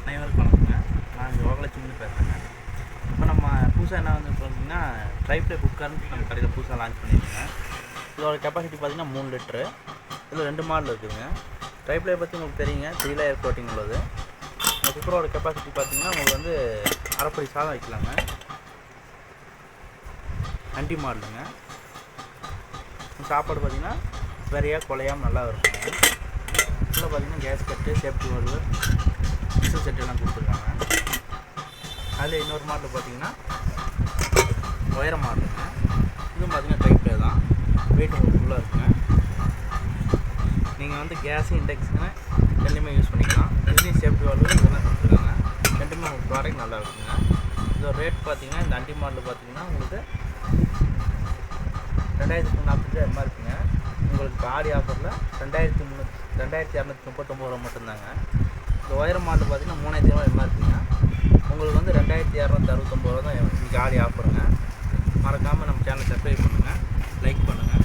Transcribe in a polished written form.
அனைவருக்கும் வணக்கங்க. நான் யோகலட்சுமின்னு பேசுகிறேங்க. இப்போ நம்ம புதுசாக என்ன வந்து பார்த்தீங்கன்னா ட்ரைப்ளே புக்கார்னு நம்ம கடையில் புதுசாக லான்ச் பண்ணியிருக்கோங்க. இதோட கெப்பாசிட்டி பார்த்தீங்கன்னா 3 லிட்டரு. இதில் 2 மாடல் இருக்குதுங்க. ட்ரைப்ளே பற்றி உங்களுக்கு தெரியுங்க, 3 லேயர் கோட்டிங் உள்ளது. இந்த குக்கரோட கெப்பாசிட்டி பார்த்தீங்கன்னா உங்களுக்கு வந்து அரைப்படி சாதம் வைக்கலாங்க. அண்டி மாடலுங்க. சாப்பாடு பார்த்தீங்கன்னா வெறையாக குலையாமல் நல்லா இருக்குங்க. இதில் பார்த்தீங்கன்னா கேஸ் கட்டு, சேஃப்டி வால்வு, மிக்சர் செட் எல்லாம் கொடுத்துருக்காங்க. அதில் இன்னொரு மாடல் பார்த்தீங்கன்னா ஒயர மாடலுங்க. இதுவும் பார்த்தீங்கன்னா டைப்லே தான், வெயிட் உங்களுக்கு ஃபுல்லாக இருக்குங்க. நீங்கள் வந்து கேஸு, இண்டக்ஷனு ரெண்டுமே யூஸ் பண்ணிக்கலாம். இதுலேயும் சேஃப்டி வால்வு இதெல்லாம் கொடுத்துருக்காங்க. ரெண்டுமே உங்களுக்கு ப்ராடக்ட் நல்லா இருக்குங்க. இதோட ரேட் பார்த்தீங்கன்னா இந்த அண்டி மாடல் பார்த்தீங்கன்னா உங்களுக்கு 2340 எம்ஆர்பிங்க. உங்களுக்கு ஆடி ஆஃபரில் 2239 ரூபா மட்டும்தாங்க. இந்த ஒயர் மாடல் பார்த்தீங்கன்னா 3500 எம்ஆர்பிங்க. உங்களுக்கு வந்து 2269 ரூபா தான் இன்றைக்கி ஆடி ஆஃபருங்க. மறக்காமல் நம்ம சேனலை சப்ஸ்கிரைப் பண்ணுங்கள், லைக் பண்ணுங்கள்.